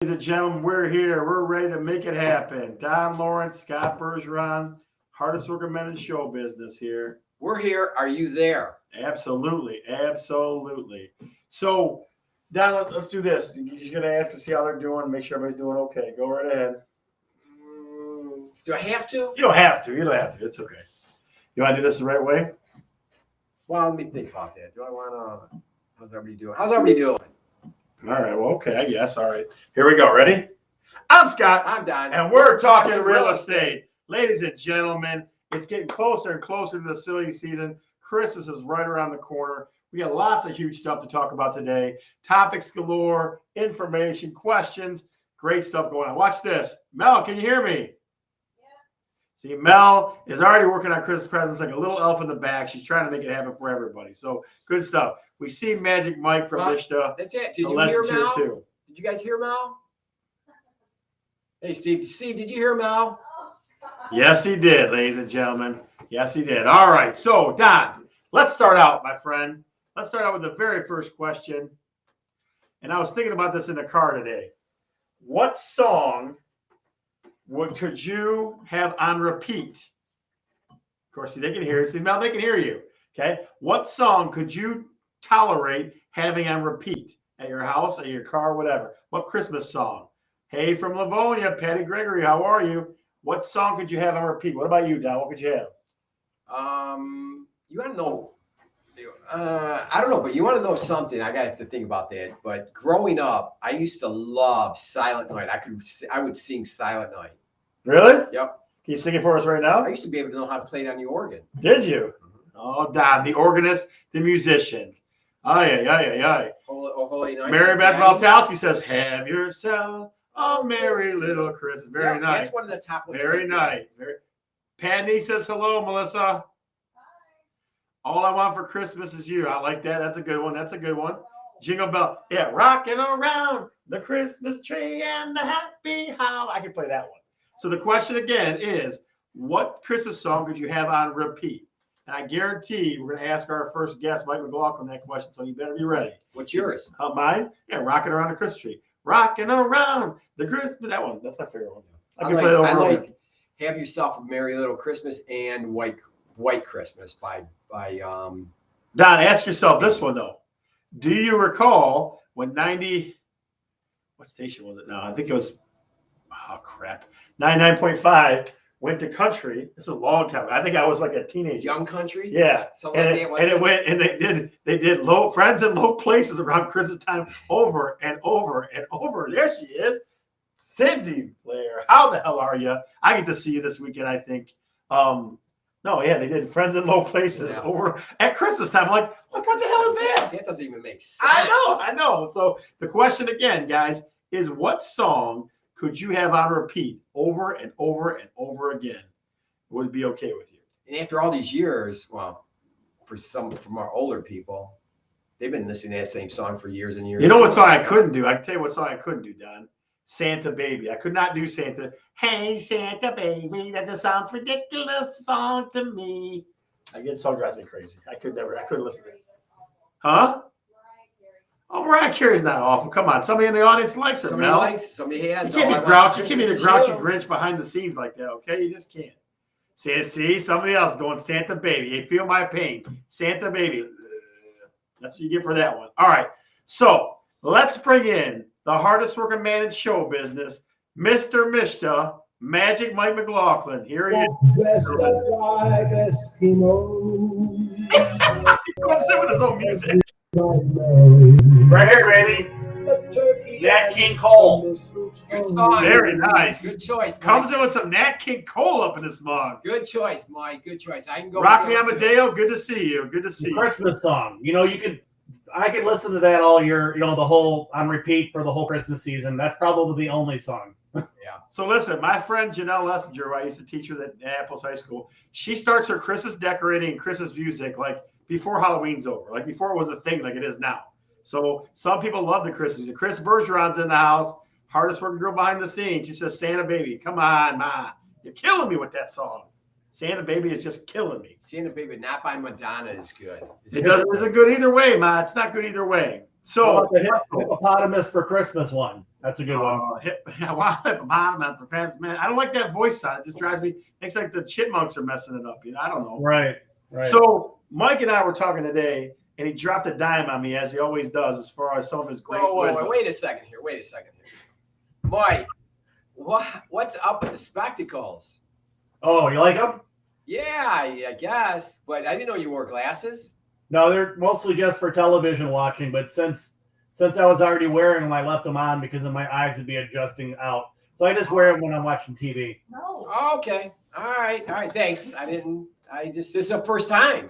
Ladies and gentlemen, we're here. We're ready to make it happen. Don Lawrence, Scott Bergeron, hardest working men in show business here. We're here. Are you there? Absolutely. Absolutely. So, Don, let's do this. You're going to ask to see how they're doing, make sure everybody's doing okay. Go right ahead. Do I have to? You don't have to. You don't have to. It's okay. You want to do this the right way? Well, let me think about that. Do I want to? How's everybody doing? How's everybody doing? All right. Well, okay. I guess. All right. Here we go. Ready? I'm Scott. I'm Don. And we're talking real estate. Ladies and gentlemen, it's getting closer and closer to the silly season. Christmas is right around the corner. We got lots of huge stuff to talk about today. Topics galore, information, questions, great stuff going on. Watch this. Mel, can you hear me? See, Mel is already working on Christmas presents like a little elf in the back. She's trying to make it happen for everybody. So good stuff. We see Magic Mike from Ishta. That's it. Did you hear Mel? Too. Did you guys hear Mel? Hey, Steve. Steve, did you hear Mel? Yes, he did, ladies and gentlemen. Yes, he did. All right. So, Don, let's start out, my friend. Let's start out with the very first question. And I was thinking about this in the car today. What song could you have on repeat? Of course, see, they can hear you. See, Mel, they can hear you. Okay. What song could you tolerate having on repeat at your house, at your car, whatever? What Christmas song? Hey, from Livonia, Patty Gregory, how are you? What song could you have on repeat? What about you, Don? What could you have? You want to know? I don't know, but you want to know something? I got to think about that. But growing up, I used to love Silent Night. I would sing Silent Night. Really? Yep. Can you sing it for us right now? I used to be able to know how to play it on the organ. Did you? Oh, Don, the organist, the musician. Aye. Holy Night. Mary Beth Maltowski says, "Have yourself a merry little Christmas." Very nice. That's one of the top ones. Very nice. Patty says hello, Melissa. All I want for Christmas is you. I like that. That's a good one. That's a good one. Jingle Bell. Yeah, rocking around the Christmas tree and the happy house. I can play that one. So the question again is, what Christmas song could you have on repeat? And I guarantee we're going to ask our first guest, Mike McLaughlin, that question, so you better be ready. What's yours? Mine? Yeah, rocking around the Christmas tree. Rocking around the Christmas. That one. That's my favorite one. I like Have Yourself a Merry Little Christmas and White Christmas by Don, ask yourself this one though. Do you recall when what station was it now? I think it was 99.5 went to country. It's a long time. I think I was like a teenager. Young country? Yeah. They did low friends in low places around Christmas time over and over and over. There she is. Cindy Blair. How the hell are you? I get to see you this weekend, I think. They did Friends in Low Places over at Christmas time. I'm like, what the hell is that? That doesn't even make sense. I know. So the question again, guys, is what song could you have on repeat over and over and over again? Would it be okay with you? And after all these years, well, from our older people, they've been listening to that same song for years and years. You know what song I couldn't do? I can tell you what song I couldn't do, Don. Santa Baby. I could not do Santa. Hey, Santa Baby, that just sounds ridiculous song to me. That song drives me crazy. I couldn't listen to it. Huh? Oh, Mariah Carey's not awful. Come on. Somebody in the audience likes her, Mel. Somebody has. You can't be grouchy. You can't be the grouchy Grinch behind the scenes like that, okay? You just can't. See, somebody else going Santa Baby. Hey, feel my pain. Santa Baby. That's what you get for that one. All right. So let's bring in the hardest working man in show business, Mr. Mishta, Magic Mike McLaughlin. Here he is. Dressed up like Eskimo. He's going to sit with his own music. Right here, baby. Nat King Cole. Good song. Very nice. Good choice. Mike. Comes in with some Nat King Cole up in this mug. Good choice, Mike. Good choice. I can go. Rock Me Amadeo. Good to see you. Good to see you. Christmas song. I could listen to that all year, the whole on repeat for the whole Christmas season. That's probably the only song. Yeah. So listen, my friend Janelle Lessinger, who I used to teach her at Apples High School, she starts her Christmas decorating and Christmas music like before Halloween's over, like before it was a thing like it is now. So some people love the Christmas music. Chris Bergeron's in the house, hardest working girl behind the scenes. She says, Santa Baby, come on, Ma. You're killing me with that song. Santa Baby is just killing me. Santa Baby, not by Madonna, is good. It isn't good either way, Ma. It's not good either way. So the hippopotamus for Christmas one. That's a good one. Hippopotamus, man. I don't like that voice sound. It just drives me. Makes like the chipmunks are messing it up. I don't know. Right. So Mike and I were talking today, and he dropped a dime on me as he always does, as far as some of his great wisdom. Wait a second here. Mike, what's up with the spectacles? Oh, you like them? Yeah, I guess, but I didn't know you wore glasses. No, they're mostly just for television watching. But since I was already wearing them, I left them on because then my eyes would be adjusting out. So I just wear them when I'm watching TV. No. Okay. All right. Thanks. This is the first time.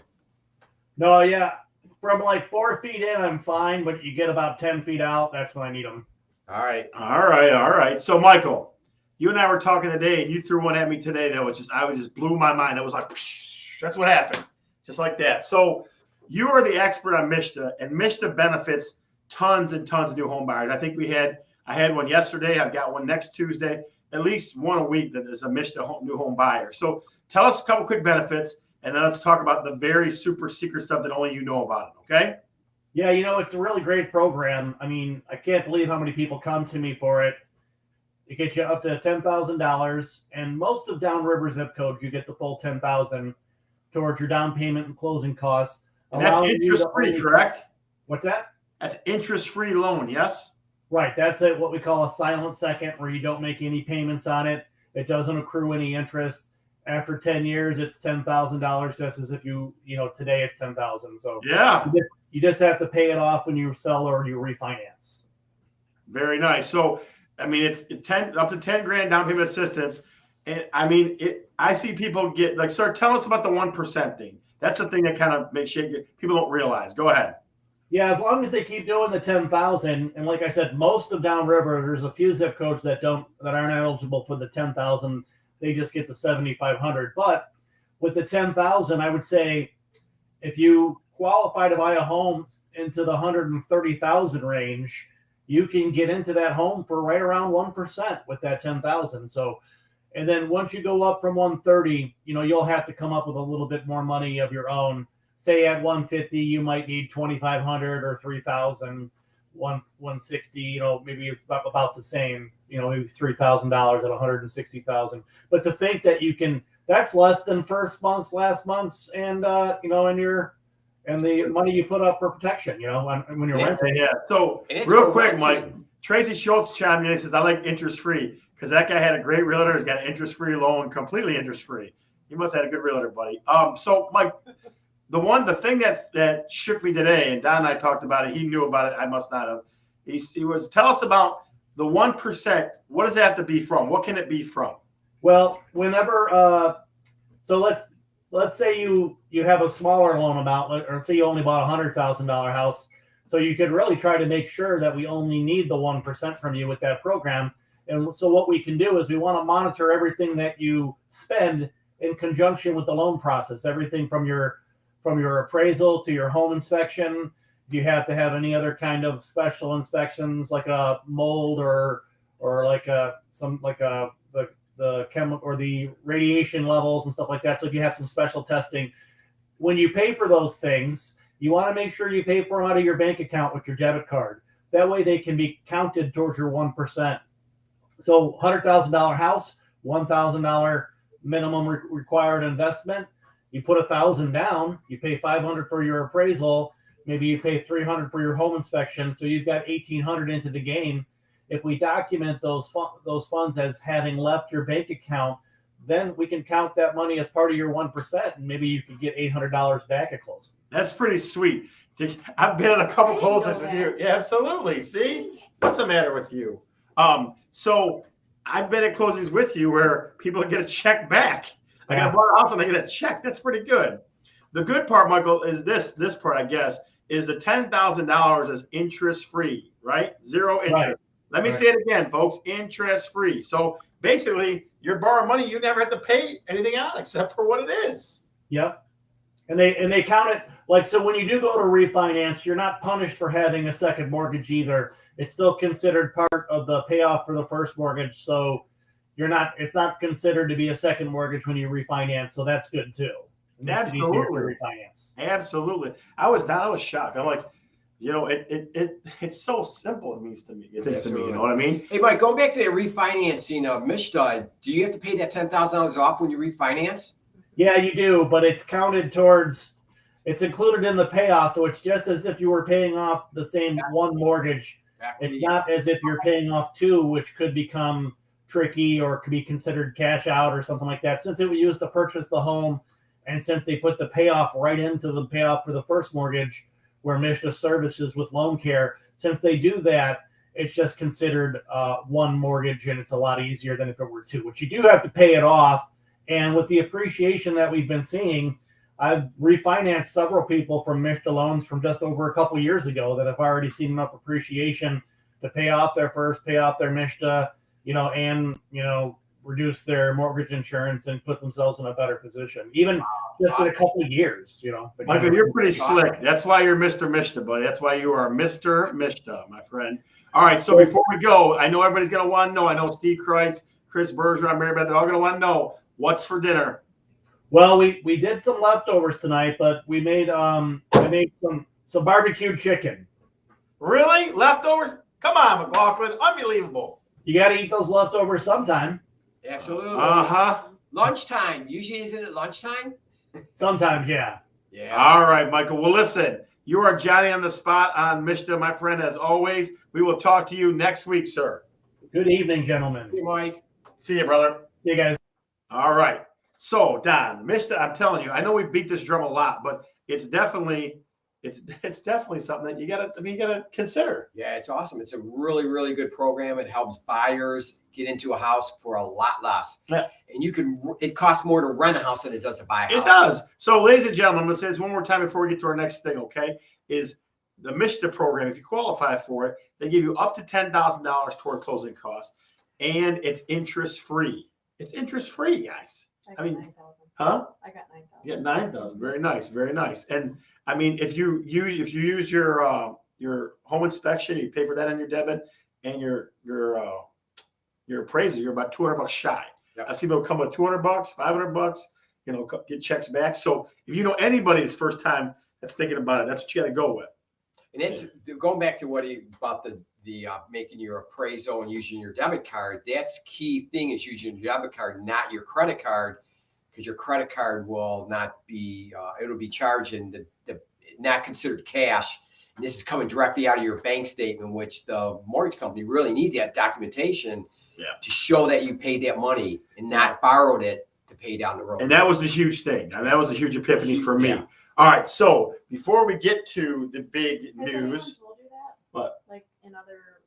No, yeah. From like 4 feet in, I'm fine. But you get about 10 feet out, that's when I need them. All right. So Michael, you and I were talking today, and you threw one at me today that was just blew my mind. It was like, that's what happened. Just like that. So you are the expert on Mishta, and Mishta benefits tons and tons of new home buyers. I think I had one yesterday. I've got one next Tuesday, at least one a week that is a Mishta new home buyer. So tell us a couple quick benefits, and then let's talk about the very super secret stuff that only you know about it. Okay? Yeah, it's a really great program. I mean, I can't believe how many people come to me for it. It gets you up to $10,000, and most of Downriver zip codes, you get the full $10,000 towards your down payment and closing costs. And that's interest-free, correct? What's that? That's interest-free loan, yes? Right. That's what we call a silent second, where you don't make any payments on it. It doesn't accrue any interest. After 10 years, it's $10,000, just as if today it's $10,000. So yeah, you just have to pay it off when you sell or you refinance. Very nice. So, I mean, it's up to 10 grand down payment assistance. And I mean, I see people get like, sir, tell us about the 1% thing. That's the thing that kind of makes people don't realize. Go ahead. Yeah, as long as they keep doing the 10,000, and like I said, most of Downriver, there's a few zip codes that aren't eligible for the 10,000. They just get the 7,500. But with the 10,000, I would say if you qualify to buy a home into the 130,000 range, you can get into that home for right around 1% with that 10,000. So, and then once you go up from 130, you'll have to come up with a little bit more money of your own. Say at 150, you might need 2,500 or 3,000. 160, maybe about the same, maybe $3,000 at 160,000. But to think that that's less than first month's, last month's, and and the money you put up for protection, when you're renting. Yeah. So real quick, Mike, Tracy Schultz chimed in and says, I like interest-free because that guy had a great realtor. He's got an interest-free loan, completely interest-free. He must have had a good realtor, buddy. So Mike, the thing that shook me today, and Don and I talked about it, he knew about it, I must not have. He was, tell us about the 1%. What does it have to be from? What can it be from? Well, whenever, so let's say you have a smaller loan amount, or say you only bought a $100,000 house. So you could really try to make sure that we only need the 1% from you with that program. And so what we can do is we want to monitor everything that you spend in conjunction with the loan process, everything from your appraisal to your home inspection. Do you have to have any other kind of special inspections, like a mold or like the chemical or the radiation levels and stuff like that? So if you have some special testing, when you pay for those things, you want to make sure you pay for them out of your bank account with your debit card. That way they can be counted towards your 1%. So $100,000 house, $1,000 minimum required investment. You put $1,000 down, you pay $500 for your appraisal, maybe you pay $300 for your home inspection, so you've got $1,800 into the game. If we document those funds as having left your bank account, then we can count that money as part of your 1%, and maybe you could get $800 back at closing. That's pretty sweet. I've been in a couple closings with you. Yeah, absolutely. See, what's the matter with you? So I've been at closings with you where people get a check back. I got bought a house and I get a check. That's pretty good. The good part, Michael, is this part, I guess, is the $10,000 is interest-free, right? Zero interest. Right. Let me say it again, folks, interest-free. So basically, you're borrowing money, you never have to pay anything out except for what it is. Yep. And they count it like, so when you do go to refinance, you're not punished for having a second mortgage either. It's still considered part of the payoff for the first mortgage. So it's not considered to be a second mortgage when you refinance. So that's good too. It makes it easier to refinance. Absolutely. I was shocked. I'm like, You know, it's so simple. It means to me. It thinks to me. You Absolutely. know what I mean? Hey, Mike, going back to the refinancing of Mishta, do you have to pay that $10,000 off when you refinance? Yeah, you do, but it's counted towards. It's included in the payoff, so it's just as if you were paying off the same one mortgage. It's not as if you're paying off two, which could become tricky or could be considered cash out or something like that. Since it was used to purchase the home, and since they put the payoff right into the payoff for the first mortgage, where Mishta services with loan care, since they do that, it's just considered one mortgage, and it's a lot easier than if it were two. Which you do have to pay it off, and with the appreciation that we've been seeing, I've refinanced several people from Mishta loans from just over a couple years ago that have already seen enough appreciation to pay off their first, pay off their Mishta, and reduce their mortgage insurance and put themselves in a better position, even just in a couple of years. But Michael, you're pretty slick. That's why you're Mr. Mishta, buddy. That's why you are Mr. Mishta, my friend. All right, so before we go, I know everybody's going to want to know. I know Steve Kreitz, Chris Bergeron, Mary Beth, they're all going to want to know what's for dinner. Well, we did some leftovers tonight, but we made some barbecued chicken. Really? Leftovers? Come on, McLaughlin. Unbelievable. You got to eat those leftovers sometime. Absolutely. Uh-huh. Lunchtime. Usually, isn't it lunchtime? Sometimes, yeah. Yeah. All right, Michael. Well, listen, you are Johnny on the spot on Mishta, my friend, as always. We will talk to you next week, sir. Good evening, gentlemen. Hey, Mike. See you, brother. See you guys. All right. So, Don, Mishta, I'm telling you, I know we beat this drum a lot, but it's definitely something that you gotta consider. Yeah, it's awesome. It's a really, really good program. It helps buyers get into a house for a lot less. Yeah. And it costs more to rent a house than it does to buy a house. It does. So, ladies and gentlemen, I'm going to say this one more time before we get to our next thing, okay? Is the Mishta program, if you qualify for it, they give you up to $10,000 toward closing costs, and it's interest-free. It's interest-free, guys. I mean, 9,000. huh? I got 9,000. You got 9,000. Very nice. Very nice. And I mean, if you use your home inspection, you pay for that on your debit, and your appraisal, you're about $200 shy. Yep. I've seen people come with $200, $500, get checks back. So if you know anybody this first time that's thinking about it, that's what you got to go with. And it's going back to about the making your appraisal and using your debit card. That's key thing is using your debit card, not your credit card, because your credit card will not be it'll be charged and the not considered cash. And this is coming directly out of your bank statement, which the mortgage company really needs that documentation to show that you paid that money and not borrowed it to pay down the road. And that was a huge thing. I mean, that was a huge epiphany for me. Yeah. All right. So before we get to the big Has anyone news, told you that? What? Like in other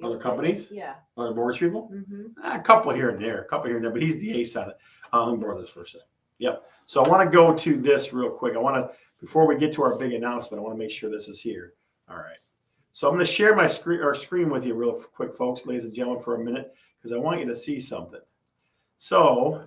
Other deals companies? Yeah. other mortgage people, Mm-hmm. a couple here and there, but he's the ace on it. Let me borrow this for a second. Yep. So I want to go to this real quick. Before we get to our big announcement, I want to make sure this is here. All right. So I'm going to share my screen with you real quick, folks, ladies and gentlemen, for a minute, because I want you to see something. So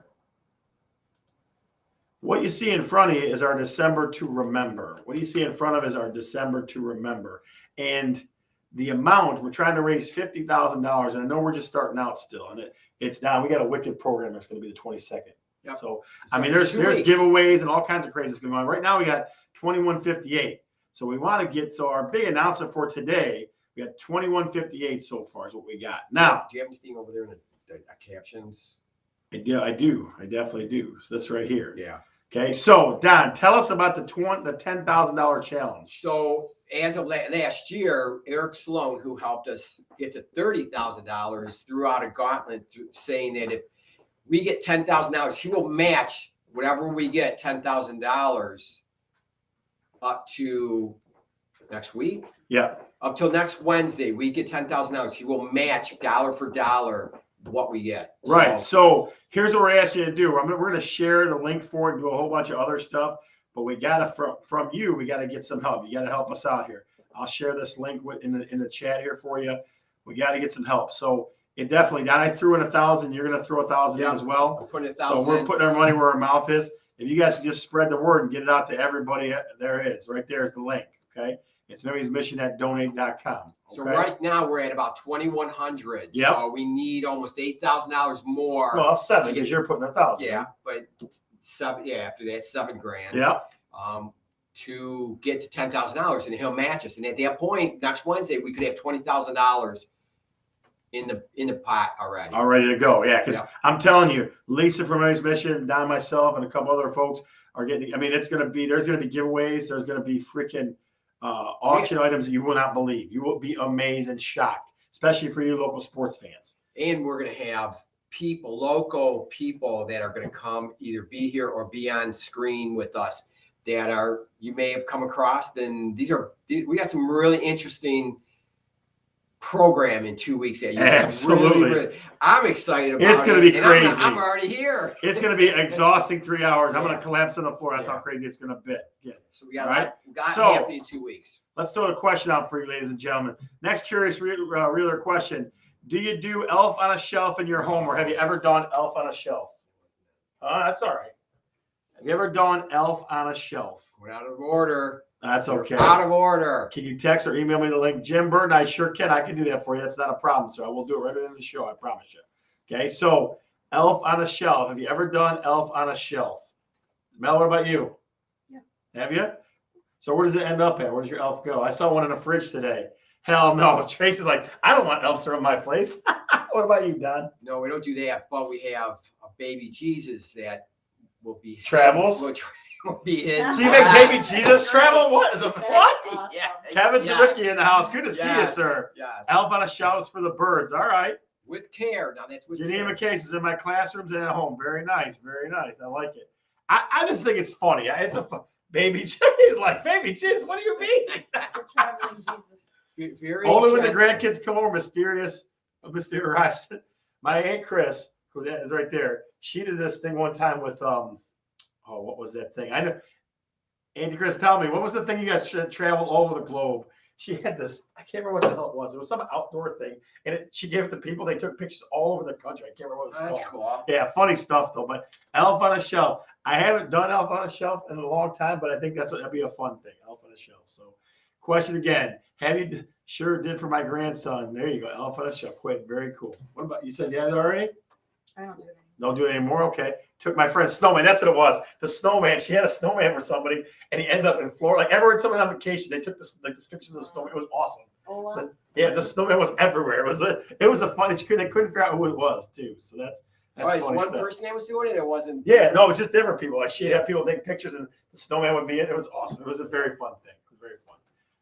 what you see in front of you is our December to remember. What you see in front of is our December to remember. And the amount, we're trying to raise $50,000. And I know we're just starting out still. And it's down. We got a wicked program that's going to be the 22nd. Yep. So, I mean, there's giveaways and all kinds of craziness going on. Right now, we got 2158. So we want to get, so our big announcement for today, we got 2158 so far is what we got. Now, do you have anything over there in the captions? I do. I definitely do. So that's right here. Yeah. Okay. So Don, tell us about the $10,000 challenge. So as of last year, Eric Sloan, who helped us get to $30,000, threw out a gauntlet saying that if we get $10,000, he will match whatever we get $10,000 up to next week. Yeah. Up till next Wednesday, we get $10,000. He will match dollar for dollar what we get. Right. So here's what we're asking you to do. We're going to share the link for it and do a whole bunch of other stuff. But we got to, from you, we got to get some help. You got to help us out here. I'll share this link in the chat here for you. We got to get some help. So it definitely, Don, I threw in 1,000. You're going to throw 1,000 in as well. I'm putting 1,000 So we're putting our money where our mouth is. If you guys can just spread the word and get it out to everybody, there it is. Right there is the link. Okay. It's Memory's Mission at donate.com. Okay? So right now we're at about 2,100. Yep. So we need almost $8,000 more. Well, 7 because you're putting 1,000. Yeah, but 7. Yeah, after that, $7,000. Yeah. to get to $10,000, and he'll match us. And at that point, next Wednesday, we could have $20,000 in the pot already. All ready to go. Yeah, because Yeah. I'm telling you, Lisa from A's Mission, Don, myself, and a couple other folks are getting. I mean, there's going to be giveaways. There's going to be freaking auction items that you will not believe. You will be amazed and shocked, especially for you local sports fans. And we're going to have local people that are going to come either be here or be on screen with us that you may have come across. Then we got some really interesting program in 2 weeks that you Absolutely. I'm excited about. It's going to be and crazy. I'm already here. It's going to be exhausting 3 hours. I'm going Yeah. to collapse on the floor. That's Yeah. how crazy it's going to be. Yeah. So we got All right. we got So- happening in 2 weeks. Let's throw the question out for you, ladies and gentlemen. Next curious realer question. Do you do elf on a shelf in your home, or have you ever done elf on a shelf? That's all right. Have you ever done elf on a shelf? We're out of order. That's okay. Out of order. Can you text or email me the link? Jim Burton, I sure can. I can do that for you. That's not a problem, sir. I will do it right in the show. I promise you. Okay, so elf on a shelf. Have you ever done elf on a shelf? Mel, what about you? Yeah. Have you? So where does it end up at? Where does your elf go? I saw one in the fridge today. Hell no. Tracy's like, I don't want elves around my place. What about you, Don? No, we don't do that, but we have a baby Jesus that will be Travels? Will be his. So you make baby Jesus travel? What is it? That's What? awesome. Yeah. Kevin Yes. Zaricki in the house. Good to see you, Yes. sir. Yes. Elf on a shelf is for the birds. All right. With care. Now that's with Janina care. McCase is in my classrooms and at home. Very nice. Very nice. I like it. I just think it's funny. It's a baby Jesus. Like, baby Jesus, what do you mean? The traveling Jesus. Very Only when the gentle. grandkids come over, mysterious. My Aunt Chris, who that is right there, she did this thing one time with, what was that thing? I know. Auntie Chris, tell me, what was the thing you guys traveled all over the globe? She had this, I can't remember what the hell it was. It was some outdoor thing. And she gave it to people. They took pictures all over the country. I can't remember what it was That's called. cool. Yeah, funny stuff though. But elf on a shelf. I haven't done elf on a shelf in a long time, but I think that'd be a fun thing. Elf on a shelf. So, question again: have you? Sure did for my grandson. There you go. Elf on a shelf. Quit. Very cool. What about you? Said you had it already? I don't do it. Don't do it anymore. Okay. Took my friend's snowman. That's what it was. The snowman. She had a snowman for somebody, and he ended up in Florida. Like everywhere someone on vacation, they took the pictures of the snowman. It was awesome. Ola. Yeah, the snowman was everywhere. It was a funny. They couldn't figure out who it was too. So that's It's funny one stuff. person that was doing it. It wasn't. Yeah, no, it was just different people. Like she'd have people take pictures, and the snowman would be in. It was awesome. It was a very fun thing. It was very fun.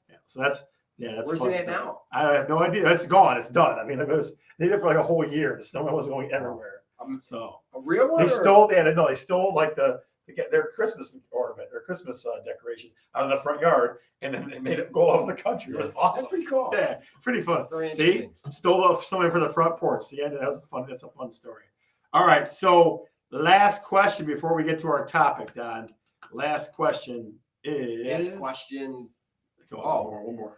Yeah, so that's Where's fun it at stuff. now? I have no idea. It's gone. It's done. I mean, they did it for like a whole year. The snowman was going everywhere. So A real one? they or- stole. They stole like their Christmas ornament, their Christmas decoration out of the front yard, and then they made it go all over the country. It was awesome. That's pretty cool. Yeah, pretty fun. Very See, interesting. stole something for the front porch. See, that's a fun story. All right, so last question before we get to our topic, Don. Last question is. Last question. Go on, one more.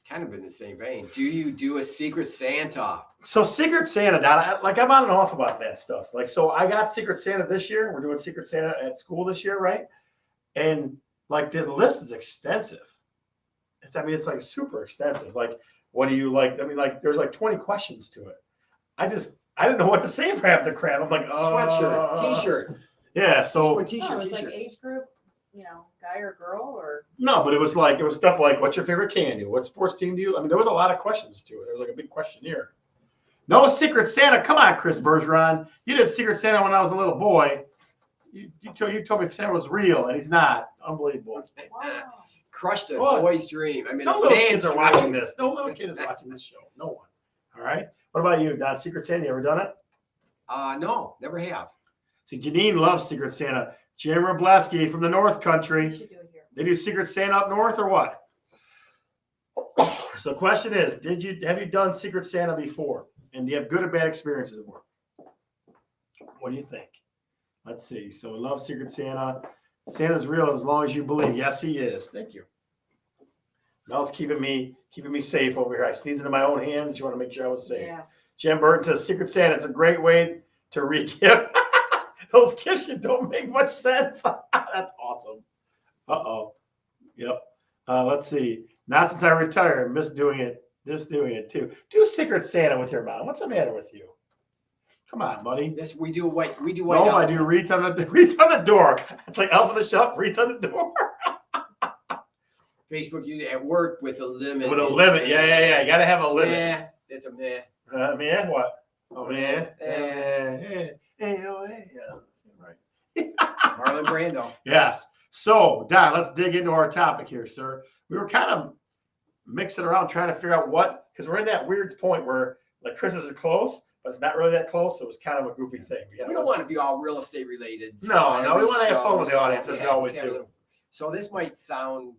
Kind of in the same vein. Do you do a Secret Santa? So Secret Santa, Don. I'm on and off about that stuff. Like, so I got Secret Santa this year. We're doing Secret Santa at school this year, right? And like the list is extensive. It's like super extensive. Like, what do you like? I mean, like there's like 20 questions to it. I didn't know what to say for half the crap. I'm like, Sweatshirt, T-shirt. Yeah. Just So one Oh, T-shirt, it was T-shirt. like age group, guy or girl or. no, but it was stuff like, what's your favorite candy? What sports team do you? I mean, there was a lot of questions to it. There was like a big questionnaire. No Secret Santa. Come on, Chris Bergeron. You did Secret Santa when I was a little boy. You told me Santa was real, and he's not. Unbelievable. Wow. Crushed a What? boy's dream. I mean, No a little man's kids are dream. watching this. No little kid is watching this show. No one. All right. What about you, Don? Secret Santa, you ever done it? No, never have. See, Janine loves Secret Santa. Jim Robleski from the North We Country. should do it here. They do Secret Santa up north or what? So the question is, have you done Secret Santa before? And do you have good or bad experiences with it? What do you think? Let's see. So we love Secret Santa. Santa's real as long as you believe. Yes, he is. Thank you. Mel's keeping me safe over here. I sneezed into my own hands. You want to make sure I was safe. Yeah. Jim Burton says Secret Santa. It's a great way to re-gift. Those gifts don't make much sense. That's awesome. Uh-oh. Yep. Let's see. Not since I retired. Miss doing it too. Do Secret Santa with your mom. What's the matter with you? Come on, buddy. This we do white No, I do wreath on the door. It's like Elf in the Shop, wreath on the door. Facebook, you at work with a limit. With a limit. Yeah. You got to have a limit. Yeah, that's a meh. Man, what? Oh, man. Eh. Right. Marlon Brando. Yes. So, Don, let's dig into our topic here, sir. We were kind of mixing around trying to figure out what, because we're in that weird point where like Christmas is close, but it's not really that close. So it was kind of a goofy thing. We don't want to be all real estate related. No, we every want to have fun show, with the audience as we always just have a do. little- So this might sound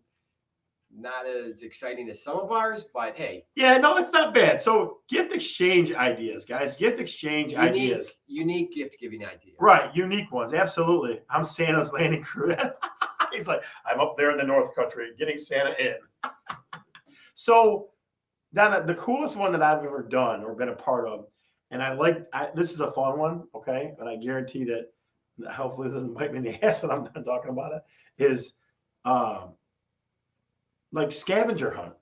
not as exciting as some of ours, but hey, Yeah, no, it's not bad. So gift exchange ideas, guys. Gift exchange ideas. unique gift giving ideas. Right, unique ones. Absolutely. I'm Santa's landing crew. He's like, I'm up there in the North Country getting Santa in. So, Donna, the coolest one that I've ever done or been a part of, and this is a fun one, okay? And I guarantee that hopefully it doesn't bite me in the ass when I'm done talking about it, is like scavenger hunt.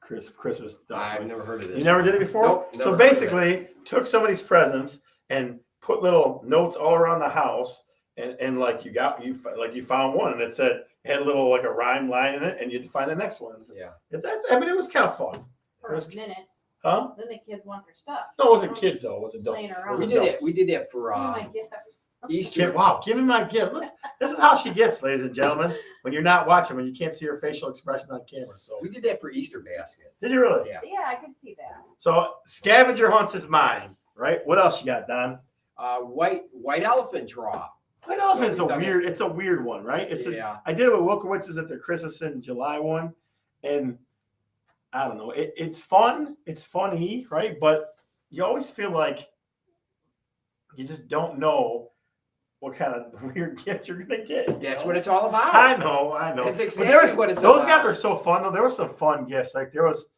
Christmas stuff. I've never heard of this. You never did it before? Nope, So never heard of it. basically, took somebody's presents and put little notes all around the house, and like you found one, and it had a little like a rhyme line in it, and you had to find the next one. Yeah. It was kind of fun, For a minute. huh? Then the kids want their stuff. No, it wasn't kids though. It was adults. Playing It around. was We did it. adults. We did that for Oh my goodness. Easter. Wow, give me my gift. This is how she gets, ladies and gentlemen. When you're not watching, when you can't see her facial expression on camera. So We did that for Easter basket. did you really? Yeah. Yeah, I can see that. So scavenger hunts is mine, right? What else you got, Don? White elephant draw. White elephant is we've done it's a weird one, right? Yeah. I did it with Wilkowitz's at their Christmas in July one, and I don't know. It's fun. It's funny, right? But you always feel like you just don't know what kind of weird gift you're gonna get. That's what it's all about. I know. That's But exactly what it's those about. guys are so fun though. There were some fun gifts. Like there was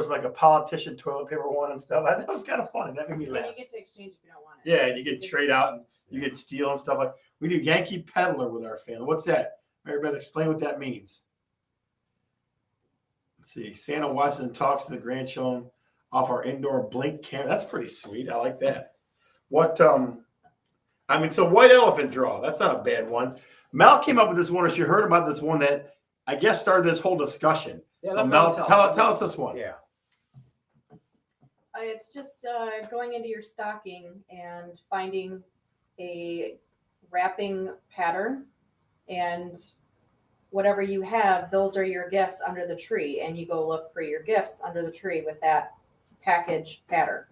like a politician toilet paper one and stuff. That was kind of fun. That made me And laugh. you get to exchange if you don't want it. Yeah, and you can trade out and you can steal and stuff like. We do Yankee Peddler with our family. What's that? Mary Beth, explain what that means. Let's see. Santa watches and talks to the grandchildren off our indoor blink camera. That's pretty sweet. I like that. So white elephant draw. That's not a bad one. Mel came up with this one, or she heard about this one that I guess started this whole discussion. Yeah, So let Mel, tell Mel- us this one. Yeah. It's just going into your stocking and finding a wrapping pattern, and whatever you have, those are your gifts under the tree, and you go look for your gifts under the tree with that package pattern.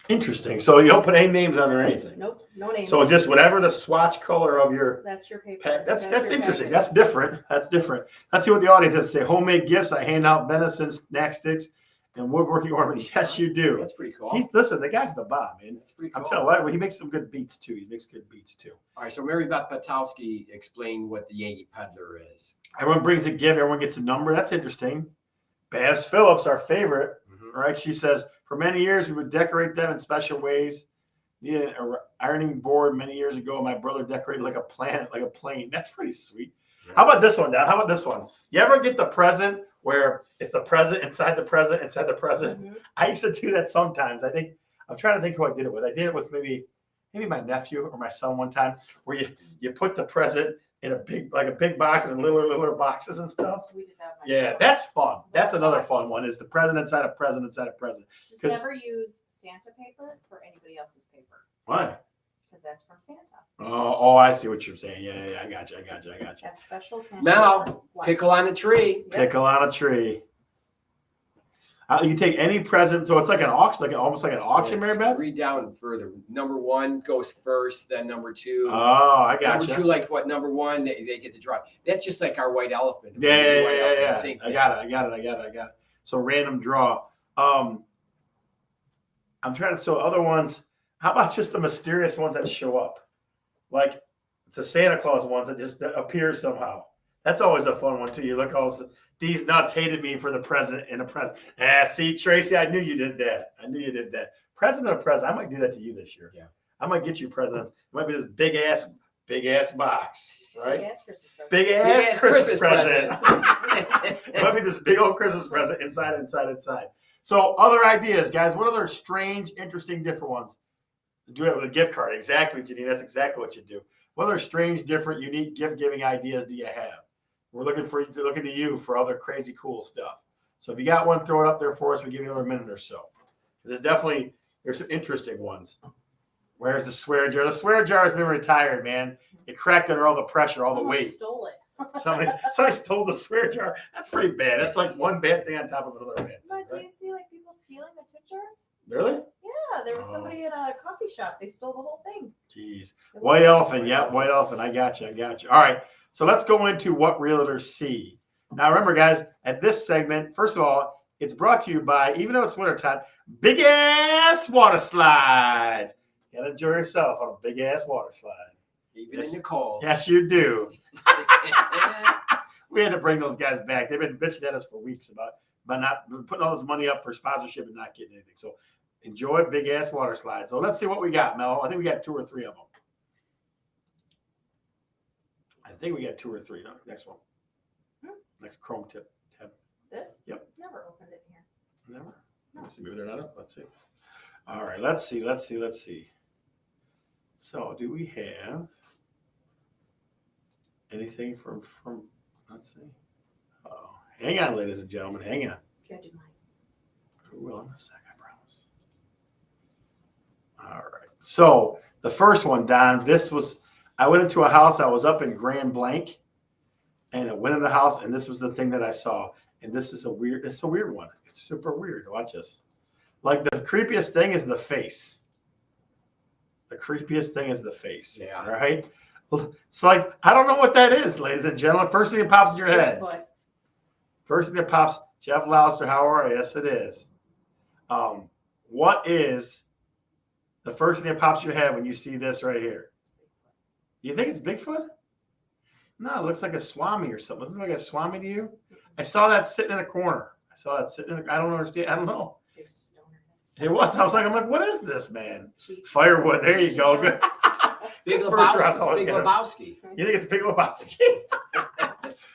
Interesting. So you don't put any names under anything. Nope, no names. So just whatever the swatch color of your That's your paper. pack. That's your interesting. package. That's different. That's different. Let's see what the audience has to say. Homemade gifts. I hand out venison snack sticks and woodworking ornaments. Yes, you do. That's pretty cool. Listen, the guy's the bomb, man. That's pretty cool. I'm telling you what, he makes some good beats too. He makes good beats too. All right, so Mary Beth Patowski explained what the Yankee Peddler is. Everyone brings a gift. Everyone gets a number. That's interesting. Baz Phillips, our favorite, Mhm. right? She says, for many years, we would decorate them in special ways. Needed an ironing board many years ago. My brother decorated like a planet, like a plane. That's pretty sweet. Yeah. How about this one, Dad? How about this one? You ever get the present where it's the present inside the present inside the present? Mhm. I used to do that sometimes. I'm trying to think who I did it with. I did it with maybe my nephew or my son one time, where you put the present in a big box and littler boxes and stuff. We did that. with my Yeah, brother. that's fun. That's another fun one. Is the present inside a present inside a present? Just 'cause- never use Santa paper for anybody else's paper, Why? because that's from Santa. Oh, I see what you're saying. Yeah, I got you. That's special Santa. Now, paper. What? Pickle on a tree. Yep. Pickle on a tree. You take any present, so it's like an auction, almost like an auction, Mary Beth. Read down further. Number one goes first, then number two. Oh, I got Number two, you. like what? Number one, they get to draw. That's just like our white elephant. Yeah. White elephant, same I thing. got it. So random draw. I'm trying to. So other ones. How about just the mysterious ones that show up, like the Santa Claus ones that just appear somehow? That's always a fun one too. You look all. These nuts hated me for the present in a present. See, Tracy, I knew you did that. Present and a present. I might do that to you this year. Yeah. I might get you presents. It might be this big ass box, right? Big ass Christmas present. Big ass Christmas present. present. It might be this big old Christmas present inside. So other ideas, guys. What other strange, interesting, different ones? Do it with a gift card. Exactly, Janine. That's exactly what you do. What other strange, different, unique gift-giving ideas do you have? We're looking to you for other crazy, cool stuff. So if you got one, throw it up there for us. We'll give you another minute or so. There's some interesting ones. Where's the swear jar? The swear jar has been retired, man. It cracked under all the pressure, all Someone the weight. stole it. Somebody stole the swear jar. That's pretty bad. That's like one bad thing on top of another bad But do thing, you see like people stealing the tip jars? right? Really? Yeah, there was Oh. somebody at a coffee shop. They stole the whole thing. Jeez. It White was- elephant. Yep, white elephant. I got you. All right. So let's go into what realtors see. Now, remember, guys, at this segment, first of all, it's brought to you by, even though it's wintertime, big ass water slides. You gotta enjoy yourself on a big ass water slide. Even in the cold. Yes, you do. We had to bring those guys back. They've been bitching at us for weeks about not putting all this money up for sponsorship and not getting anything. So enjoy big ass water slides. So let's see what we got, Mel. I think we got 2 or 3 of them. I think we got 2 or 3. No, next one. Next Chrome tip. Tab. This? Yep. Never opened it here. Never. Let's see. Maybe they're not up. Let's see. All right. Let's see. So do we have anything from let's see. Oh, hang on, ladies and gentlemen. Hang on. Can I do mine? I will in a sec, I promise. All right. So the first one, Don, I went into a house. I was up in Grand Blanc, and I went in the house, and this was the thing that I saw. And it's a weird one. It's super weird. Watch this. Like the creepiest thing is the face. The creepiest thing is the face. Yeah. All right. It's like, I don't know what that is, ladies and gentlemen. First thing that pops in your head. Bigfoot. First thing that pops, Jeff Louster, how are you? Yes, it is. What is the first thing that pops in your head when you see this right here? You think it's Bigfoot? No, it looks like a swami or something. Doesn't it look like a swami to you? I saw that sitting in a corner. I don't understand. I don't know. Big stoner. It was. I'm like, what is this, man? Cheech. Firewood. There you go. Good. Big This first round's Lebowski. always Big gonna- Lebowski. You think it's Big Lebowski?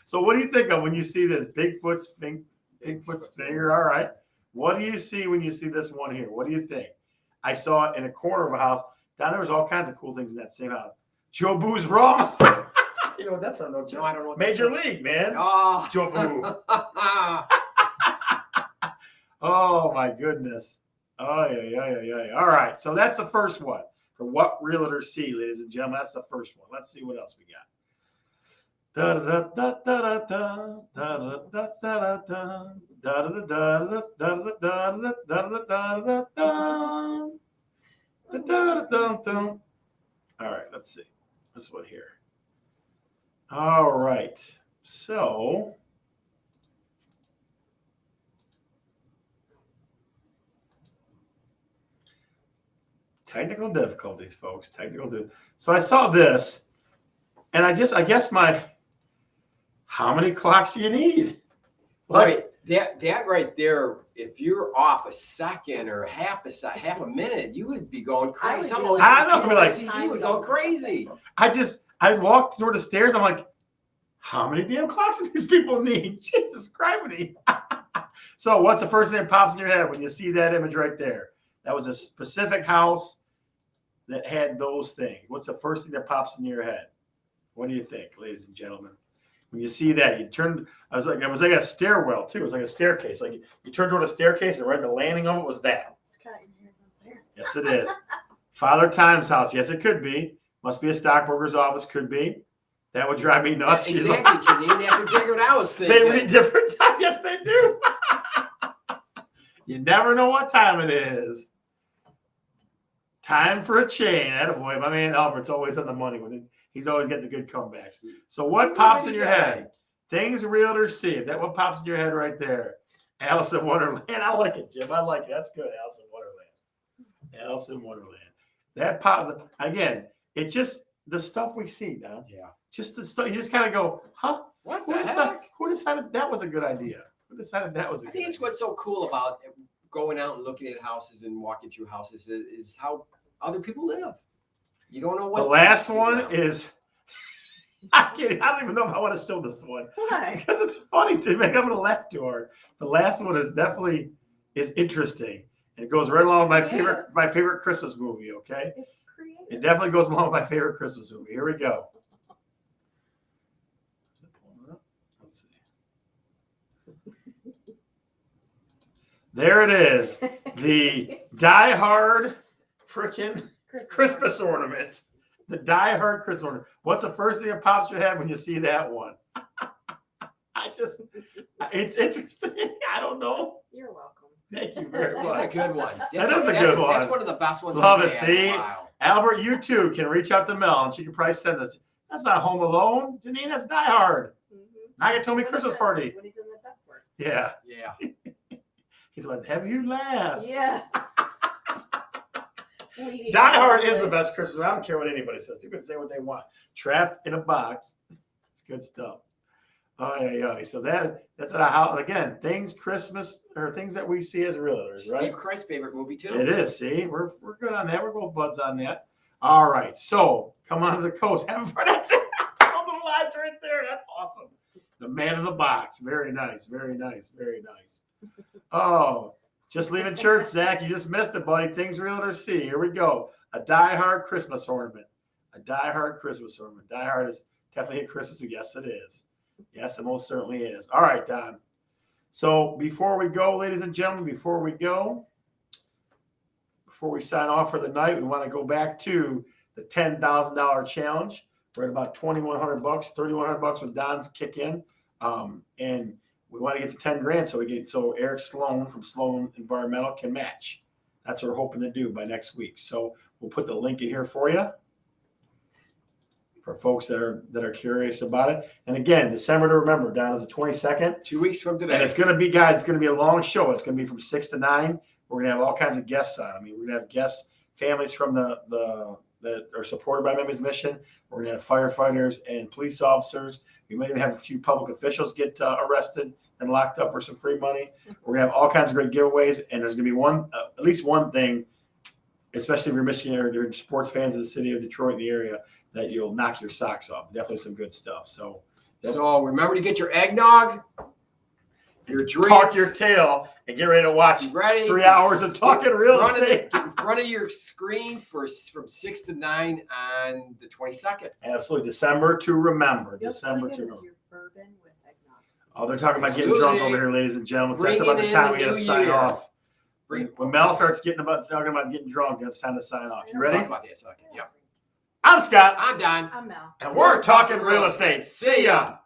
So what do you think of when you see this Bigfoot's finger? All right. What do you see when you see this one here? What do you think? I saw it in a corner of a house. Down there was all kinds of cool things in that same house. Joe Boo's rum. You know what that's on? No, I don't know. What Major that's League, man. Oh. Joe Boo. Oh my goodness. Oh yeah. All right. So that's the first one for what realtors see, ladies and gentlemen. That's the first one. Let's see what else we got. All right, let's see. This one here. All right. So technical difficulties, folks. So I saw this, and I guess how many clocks do you need? Right. That right there, if you're off a second or half a minute, you would be going I would crazy. do Almost like I know, like- you would go crazy. I walked toward the stairs. I'm like, how many damn clocks do these people need? Jesus Christ. So what's the first thing that pops in your head when you see that image right there? That was a specific house that had those things. What's the first thing that pops in your head? What do you think, ladies and gentlemen? When you see that, it was like a stairwell too. It was like a staircase. Like you turned toward a staircase, and right at the landing of it was that. Scott, your hair's up there. Yes, it is. Father Time's house. Yes, it could be. Must be a stockbroker's office. Could be. That would drive me nuts. She's Exactly, like, Janine. That's exactly what I was they thinking. read different times. Yes, they do. You never know what time it is. Time for a chain. Attaboy. My man Albert's always on the money with it. He's always got the good comebacks. So what He's a pops great in your guy. head? Things realtors see. Is that what pops in your head right there? Alice in Wonderland. I like it, Jim. I like it. That's good. Alice in Wonderland. Alice in Wonderland. That pop again. It just the stuff we see, Don. Yeah. Just the stuff. You just kind of go, huh? What Who the decided, heck? who decided that was a good idea? Who decided that was a I good think it's idea? what's so cool about going out and looking at houses and walking through houses is how other people live. You don't know what. The last one is. I don't even know if I want to show this one Why? because it's funny to me. I'm going to laugh to her. The last one is definitely is interesting. And it goes right along with my favorite Christmas movie, okay? It's creative. It definitely goes along with my favorite Christmas movie. Here we go. Let's see. There it is. The Die Hard freaking Christmas ornament. The Die Hard Christmas ornament. What's the first thing that pops your head when you see that one? It's interesting. I don't know. You're welcome. Thank you very much. That's a good one. That is a good one. That's one of the best ones. Love we've it, had in a see? while. Albert, you too can reach out to Mel and she can probably send this. That's not Home Alone. Janine, that's Die Hard. Nakatomi Christmas Party. When he's in the ductwork. Yeah. Yeah. He's like, have you last? Yes. Die Hard is the best Christmas. I don't care what anybody says. People can say what they want. Trapped in a box. It's good stuff. Oh, yeah. So that's how, again, things Christmas or things that we see as realtors, right? Steve Kreit's favorite movie too. It is. See, we're good on that. We're both buds on that. All right. So come on to the coast. Have fun. That's it. Those little lines right there. That's awesome. The man in the box. Very nice. Very nice. Very nice. Oh, just leaving church, Zach. You just missed it, buddy. Things realtors see. Here we go. A Die Hard Christmas ornament. A Die Hard Christmas ornament. Die Hard is definitely a Christmas. Yes, it is. Yes, it most certainly is. All right, Don. So before we go, ladies and gentlemen, before we sign off for the night, we want to go back to the $10,000 challenge. We're at about $2,100, $3,100 with Don's kick in. And we want to get to 10 grand so Eric Sloan from Sloan Environmental can match. That's what we're hoping to do by next week. So we'll put the link in here for you, for folks that are curious about it. And again, December to remember, Don, is the 22nd. 2 weeks from today. And it's going to be, guys, it's going to be a long show. It's going to be from 6 to 9. We're going to have all kinds of guests on. I mean, we're going to have guests, families from that are supported by Memories Mission. We're going to have firefighters and police officers. We might even have a few public officials get arrested and locked up for some free money. We're going to have all kinds of great giveaways. And there's going to be at least one thing, especially if you're Michigan or you're sports fans of the city of Detroit and the area, that you'll knock your socks off. Definitely some good stuff. So remember to get your eggnog, your drinks, park your tail, and get ready to watch 3 hours of talking real estate. Get in front of your screen from 6 to 9 on the 22nd. Absolutely. December to remember. December to remember. Your bourbon with eggnog. Oh, they're talking about getting drunk over here, ladies and gentlemen. So that's about the time we got to sign off. When Mel starts talking about getting drunk, it's time to sign off. You ready? Talk about that a second. Yeah. I'm Scott. I'm Don. I'm Mel. And we're talking real estate. See ya.